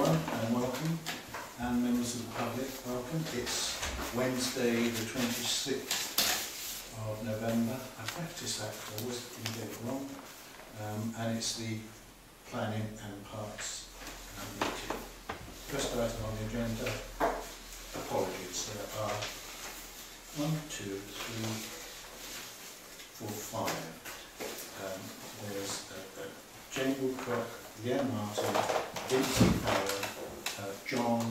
everyone and welcome, and members of the public, welcome. It's Wednesday the 26th of November. I practiced that because I always didn't get it wrong, and it's the Planning and Parks meeting. First item on the agenda, apologies. There are 1, 2, 3, 4, 5. There's Jane Woodcock, Leanne Martin, Vincent Farrow, John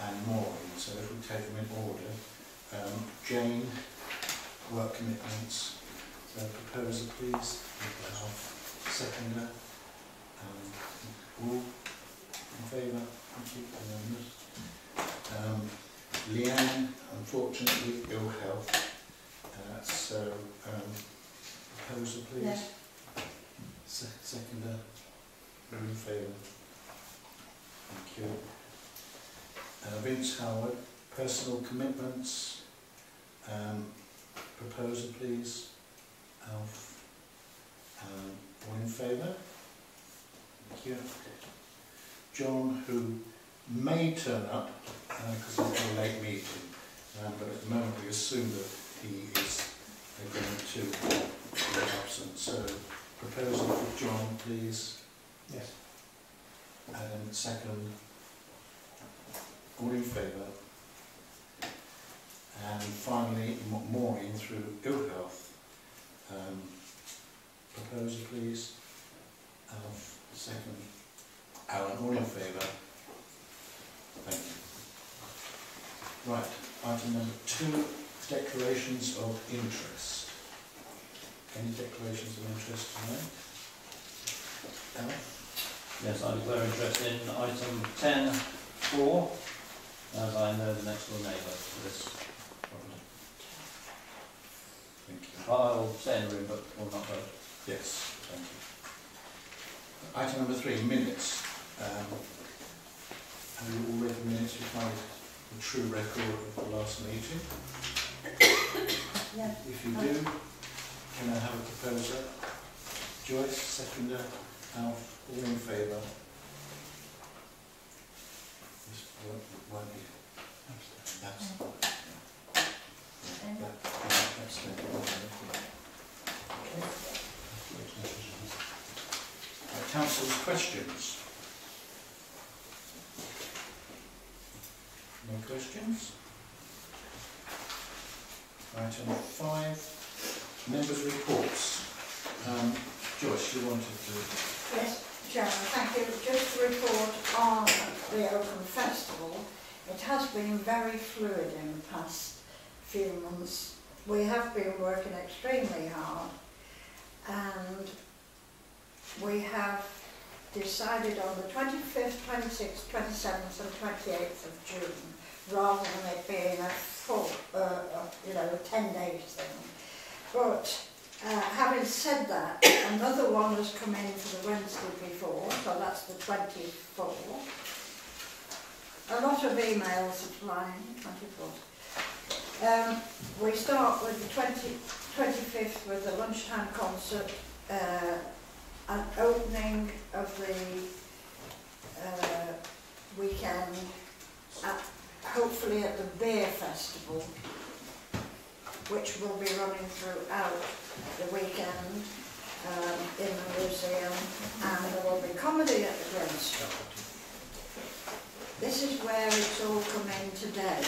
and Maureen. So if we take them in order, Jane, work commitments. So proposer please, seconder, all in favour, thank you. Leanne, unfortunately ill health, so proposer please. Yeah. Seconder, all in favour. Thank you. Vince Howard, personal commitments. Proposer please. Alf. All in favour. Thank you. John, who may turn up because it's a late meeting, but at the moment we assume that he is going to be absent. So proposal for John, please. Yes. And second. All in favour. And finally, Maureen, through ill health. Proposer, please. Alf, second. Alan, all in favour. Thank you. Right, item number 2, declarations of interest. Any declarations of interest tonight? Alf? Yes, I declare interest in item 10.4, as I know the next door neighbour for this property. Thank you. I'll stay in the room but will not vote. Yes, thank you. Item number 3, minutes. Have you all read the minutes to find the true record of the last meeting? Yeah. If you do, can I have a proposer? Joyce, seconder. Alf, all in favour? This won't be absent. Council's questions. No questions? Item 5, members' reports. Joyce, you wanted to... Yes, Chairman, thank you. Just to report on the Oakham Festival, it has been very fluid in the past few months. We have been working extremely hard, and we have decided on the 25th, 26th, 27th and 28th of June, rather than it being a full, a 10-day thing. But having said that, another one has come in for the Wednesday before, so that's the 24th. A lot of emails are flying, 24th. We start with the 25th with the lunchtime concert, an opening of the weekend, hopefully at the Beer Festival, which will be running throughout the weekend in the museum, and there will be comedy at the Greenstone. This is where it's all come in today.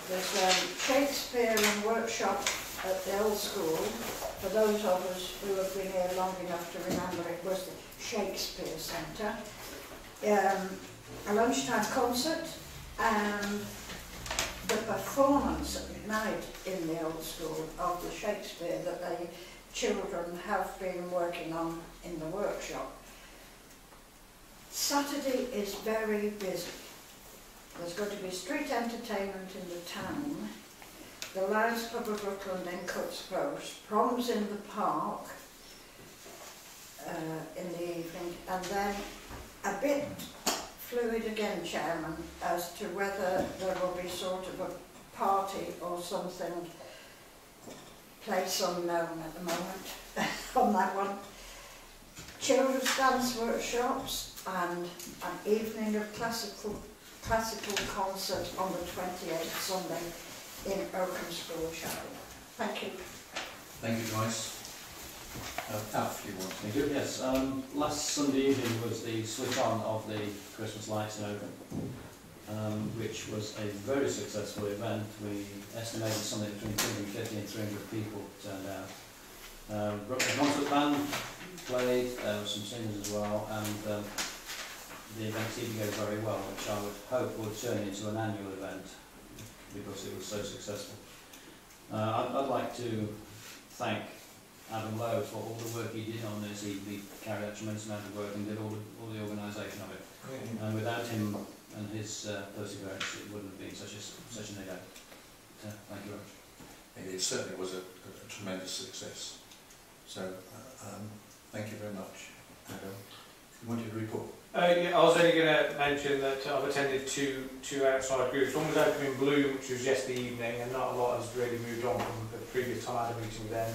There's Shakespeare and workshop at the old school. For those of us who have been here long enough to remember, it was the Shakespeare Centre. A lunchtime concert and the performance at night in the old school of the Shakespeare that the children have been working on in the workshop. Saturday is very busy. There's going to be street entertainment in the town, the Lions Club of Rutland in Cuts Close, proms in the park in the evening, and then a bit fluid again, Chairman, as to whether there will be sort of a party or something, place unknown at the moment on that one. Children's dance workshops, and an evening of classical concert on the 28th Sunday in Oakham School Chapel. Thank you. Thank you, Joyce. Alf, you want to? Thank you. Yes, last Sunday evening was the switch on of the Christmas lights in Oakham, which was a very successful event. We estimated something between 250 and 300 people turned out. The concert band played, there were some singers as well, and the event seemed to go very well, which I would hope would turn into an annual event because it was so successful. I'd like to thank Adam Lowe for all the work he did on this. He carried out a tremendous amount of work and did all the organisation of it. And without him and his perseverance, it wouldn't have been such an event. Thank you very much. It certainly was a tremendous success. So, thank you very much, Adam. You wanted to report? Yeah, I was only going to mention that I've attended two outside groups. One was Oakham in Bloom, which was yesterday evening, and not a lot has really moved on from the previous time I had a meeting with them.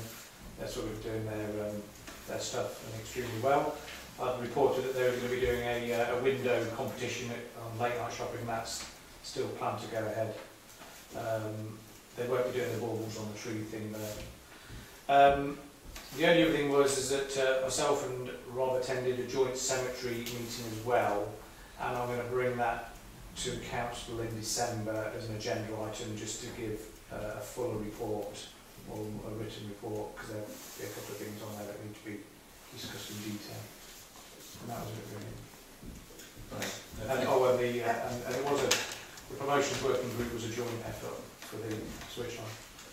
They're sort of doing their stuff and extremely well. I've reported that they were going to be doing a window competition on late night shopping, and that's still planned to go ahead. They won't be doing the baubles on the tree thing there. The only other thing is that myself and Rob attended a joint cemetery meeting as well, and I'm going to bring that to council in December as an agenda item, just to give a fuller report, or a written report, because there are a couple of things on there that need to be discussed in detail. And that was it really. Right. And it was the promotions working group was a joint effort for the switch on.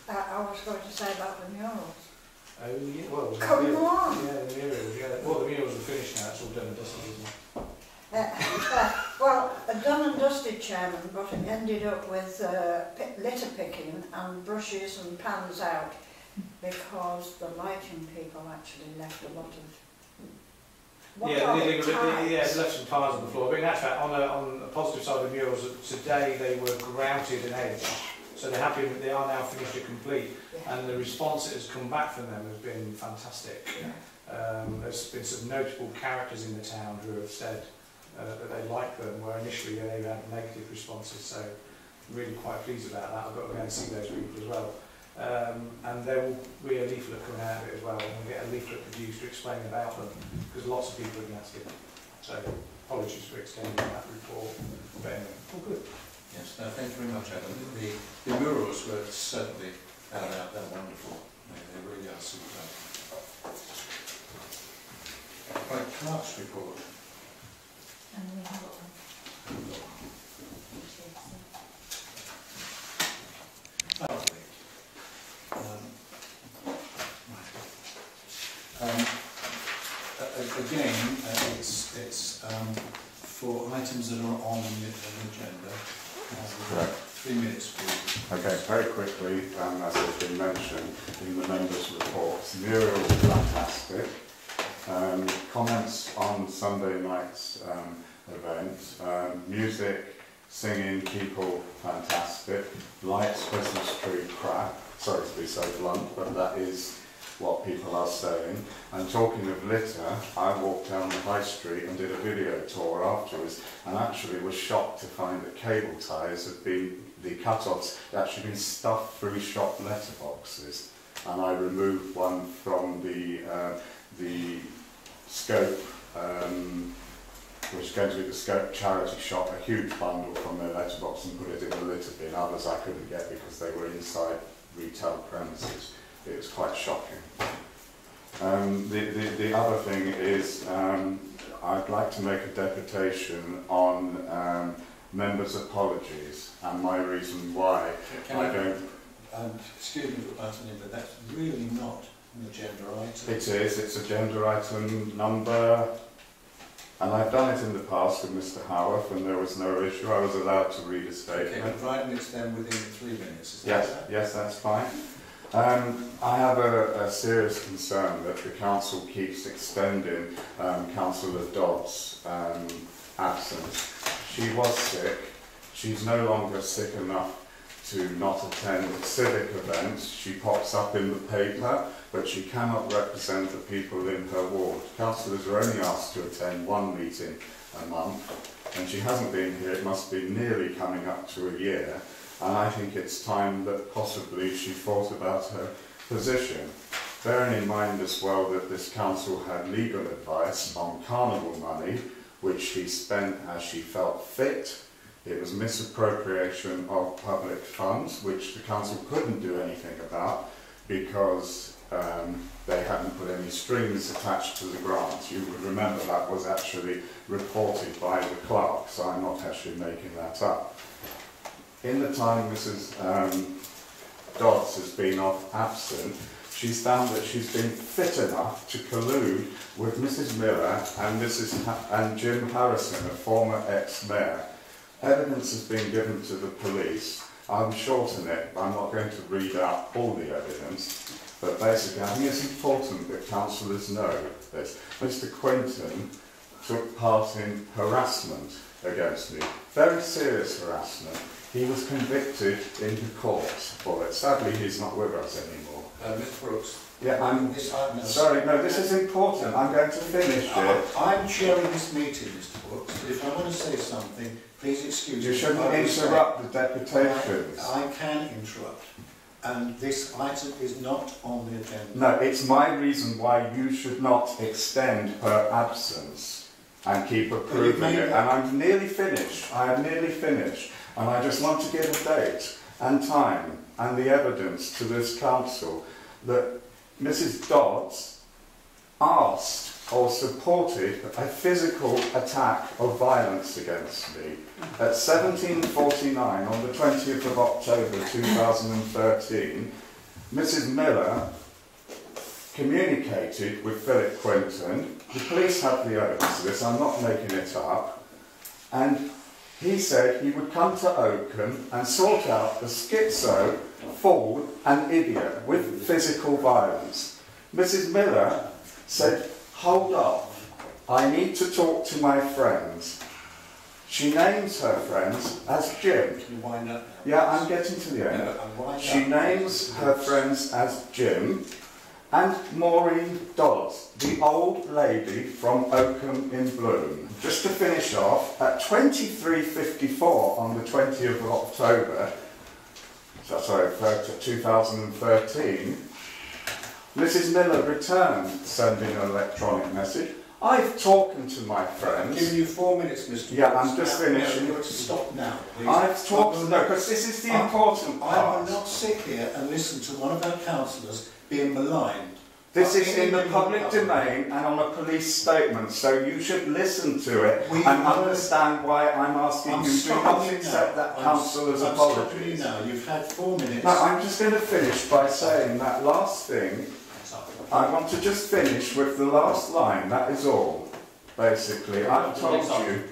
I was going to say about the murals. Oh yeah, well, Come on! Yeah, the murals, yeah. Well, the murals are finished now, it's all done and dusted, isn't it? Well, a done and dusted chairman, but it ended up with litter picking and brushes and pans out because the lighting people actually left a lot of... They left some tiles on the floor. But in actual fact, on the positive side of the murals, today they were grouted and edged. So they are now finished and complete, and the response that has come back from them has been fantastic. There's been some notable characters in the town who have said that they like them, where initially they had negative responses, so I'm really quite pleased about that. I've got to go and see those people as well. And there will be a leaflet coming out of it as well, and we'll get a leaflet produced to explain about them, because lots of people have been asking. So apologies for extending that report, but anyway, all good. Yes, no, thank you very much, Adam. The murals were certainly they're wonderful. They really are superb. Right, Clark's report. Again, it's for items that are on the agenda. Correct. 3 minutes, please. Okay, very quickly, as has been mentioned in the members' reports, mural fantastic. Comments on Sunday night's event, music, singing, people fantastic, lights, Christmas tree crap. Sorry to be so blunt, but that is what people are saying. And talking of litter, I walked down the high street and did a video tour afterwards, and actually was shocked to find that cable ties had been, the cut-offs had actually been stuffed through shop letterboxes. And I removed one from the Scope, which is going to be the Scope charity shop, a huge bundle from their letterbox, and put it in the litter bin. Others I couldn't get because they were inside retail premises. It was quite shocking. The other thing is I'd like to make a deputation on members' apologies and my reason why I don't... Excuse me for butting in, but that's really not an agenda item. It is, it's agenda item number... And I've done it in the past with Mr. Howarth and there was no issue. I was allowed to read a statement. Okay, providing it's then within 3 minutes. Is Yes, that yes, that's fine. I have a serious concern that the council keeps extending Councillor Dodd's absence. She was sick. She's no longer sick enough to not attend civic events. She pops up in the paper, but she cannot represent the people in her ward. Councillors are only asked to attend one meeting a month, and she hasn't been here. It must be nearly coming up to a year, and I think it's time that possibly she thought about her position. Bearing in mind as well that this council had legal advice on carnival money, which she spent as she felt fit. It was misappropriation of public funds, which the council couldn't do anything about because they hadn't put any strings attached to the grants. You would remember that was actually reported by the clerk, so I'm not actually making that up. In the time Mrs. Dodds has been off absent, she's found that she's been fit enough to collude with Mrs. Miller and Jim Harrison, a former ex-mayor. Evidence has been given to the police. I'll shorten it, but I'm not going to read out all the evidence. But basically, I think it's important that councillors know this. Mr. Quinton took part in harassment against me, very serious harassment. He was convicted in the courts for it. Sadly, he's not with us anymore. Mr. Brooks. Yeah, sorry, no, this is important. I'm going to finish it. I'm chairing this meeting, Mr. Brooks. If I want to say something, please excuse me. You shouldn't interrupt the deputations. I can interrupt. And this item is not on the agenda. No, it's my reason why you should not extend her absence and keep approving it. And I'm nearly finished. I am nearly finished. And I just want to give a date and time and the evidence to this council that Mrs. Dodds asked or supported a physical attack of violence against me at 17:49 on the 20th of October 2013. Mrs. Miller communicated with Philip Quinton. The police have the evidence of this, I'm not making it up. And he said he would come to Oakham and sort out the schizo, fool and idiot with physical violence. Mrs. Miller said, hold up, I need to talk to my friends. She names her friends as Jim. Can you wind up? Yeah, I'm getting to the end. She names her friends as Jim and Maureen Dodds, the old lady from Oakham in Bloom. Just to finish off, at 23:54 on the 20th of October, sorry, 2013, Mrs. Miller returned sending an electronic message. I've talked to my friends. I'm giving you 4 minutes, Mr. Yeah, Brooks. I'm just finishing. You've got to stop now, please. I've talked, no, because this is the important I will part. not sit here and listen to one of our councillors being maligned. This is in the public domain and on a police statement, so you should listen to it and understand why I'm asking you to not accept that councillor's apologies. Now. You've had 4 minutes. No, I'm just going to finish by saying that last thing. I want to just finish with the last line, that is all, basically. I've told you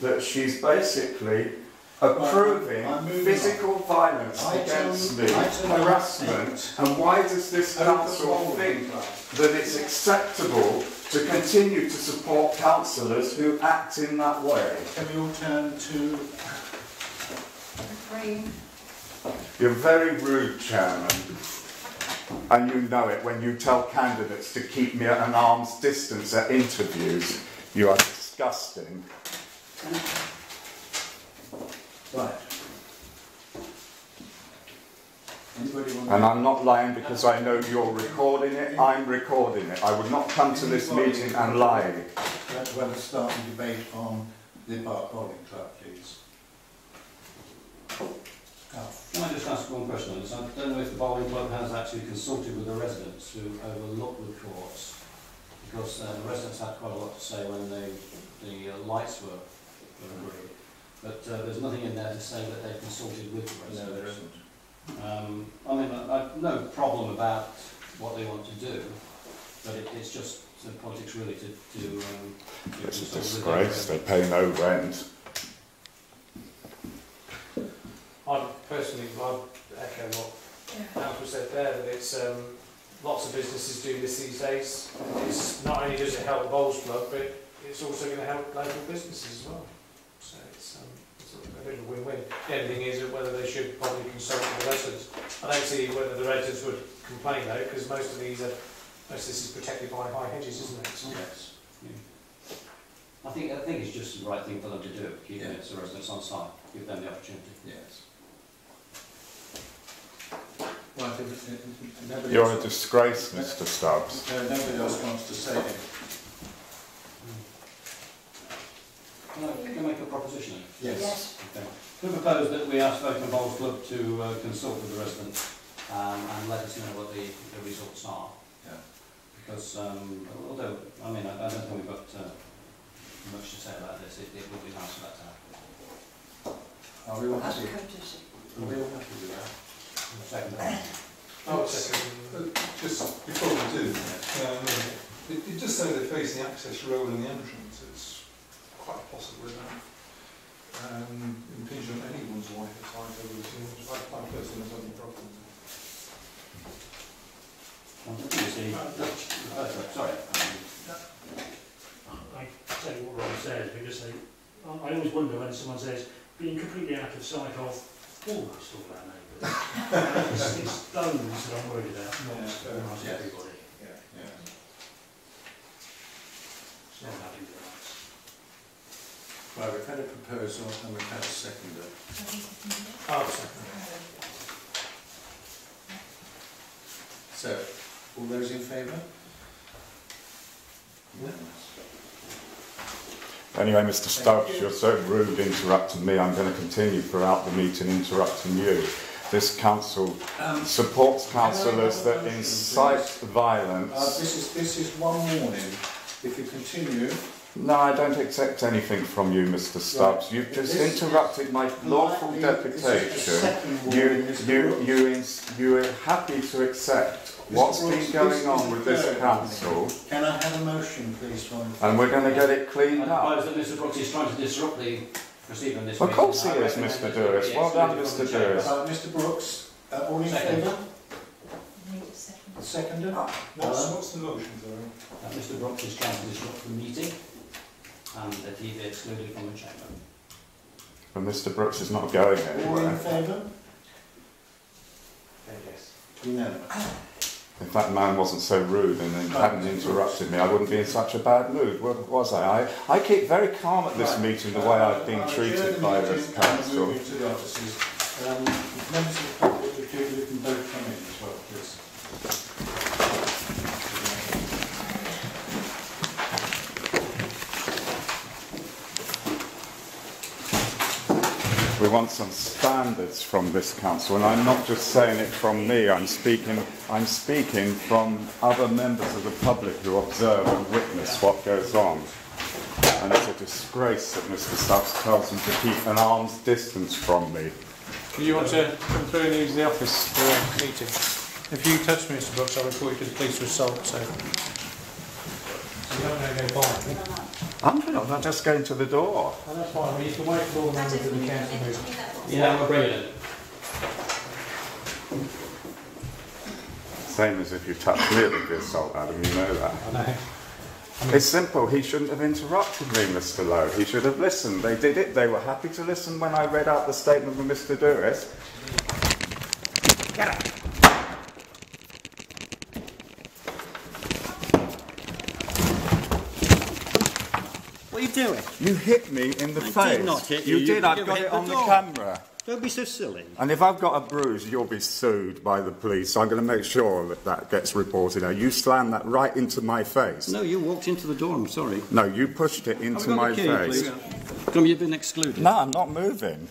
that she's basically approving physical violence against me, harassment, and why does this council think that it's acceptable to continue to support councillors who act in that way? Can we all turn to... Green. You're very rude, Chairman. And you know it when you tell candidates to keep me at an arm's distance at interviews. You are disgusting. Right. Anybody want And I'm not lying because I know you're recording it. I'm recording it. I would not come to this meeting and lie. Let's have a starting debate on the Park Bowling Club, please. Can I just ask one question on this? I don't know if the bowling club has actually consulted with the residents who overlook the courts, because the residents had quite a lot to say when the lights were agreed. But there's nothing in there to say that they consulted with the residents. No, there isn't. I mean, I've no problem about what they want to do, but it's just politics really to It's a consult with disgrace. the They pay no rent. I personally, I'd echo what Council said there, that it's lots of businesses do this these days. It's not only does it help the Bowls Club, but it's also going to help local businesses as well. So it's all a bit of a win-win. The only thing is that whether they should probably consult with the residents. I don't see whether the residents would complain though, because most of this is protected by high hedges, isn't it? So Yes. I think it's just the right thing for them to do, keeping it so residents on site, give them the opportunity. Yes. Right, nobody You're a else, disgrace, Mr. Stubbs. nobody else wants to say it. Can I make a proposition? Yes. Okay. We propose that we ask Oakham Bowls Club to consult with the residents and let us know what the results are. Yeah. Because although, I mean, I don't think we've got much to say about this, it would be nice for that to happen. Are we all As a happy? courtesy. Are we all happy with that? Second. Oh, second. Just before we do, it does say they're facing the access road and the entrance. It's quite possible that impinge on anyone's life at times over the two. I personally have no problem. Sorry. I tell you what Ron says, because I always wonder when someone says being completely out of sight of almost all our neighbours. It's those that I'm worried about, not almost Yes. everybody. Yeah. It's not having the rights. Right, we've had a proposal and we've had a seconder. Oh, second. So, all those in favour? Unanimous. Anyway, Mr. Stubbs, you're so rude interrupting me. I'm going to continue throughout the meeting interrupting you. This council supports councillors that incite violence. This is one warning. If you continue... No, I don't accept anything from you, Mr. Stubbs. Right. You've just This- interrupted my lawful deputation. You were happy to accept what's been going on with this council, Can I have a motion, please, from... and we're going to get it cleaned I up. suppose that Mr. Brooks is trying to disrupt the proceeding this Of meeting. course he I is, recommend Mr. that Dewis. it be Well done, excluded from Mr. the chamber. Dewis. Mr Brooks, all in Second. favour? The seconder? What's the motion, sorry? Mr. Brooks is trying to disrupt the meeting and that he be excluded from the chamber. But Mr. Brooks is not going All in anywhere. favour? Yes. Unanimous. If that man wasn't so rude and then hadn't interrupted me, I wouldn't be in such a bad mood, was I? I keep very calm at this meeting the way I've been treated by this council. Moving to the offices. Members of the public, if you can both come in as well, please. We want some standards from this council, and I'm not just saying it from me. I'm speaking from other members of the public who observe and witness what goes on. And it's a disgrace that Mr. Stubbs tells them to keep an arm's distance from me. Do you want to come through and use the office for a meeting? If you touch me, Mr. Brooks, I'll report you to the police for assault. So you don't know go by. I'm not just going to the door. And that's fine. We used to wait for all the members of the council meeting. Yeah, we'll bring it in. Same as if you touched me, it would be assault, Adam, you know that. I know. It's simple. He shouldn't have interrupted me, Mr. Lowe. He should have listened. They did it. They were happy to listen when I read out the statement from Mr. Dewis. Get up. What are you doing? You hit me in the I face. did not hit you. You did. You I've got hit it the on the door. camera. Don't be so silly. And if I've got a bruise, you'll be sued by the police. So I'm going to make sure that that gets reported. Now, you slammed that right into my face. No, you walked into the door, I'm sorry. No, you pushed it into Have I got my the key, face. please? Come, you've been excluded. No, I'm not moving.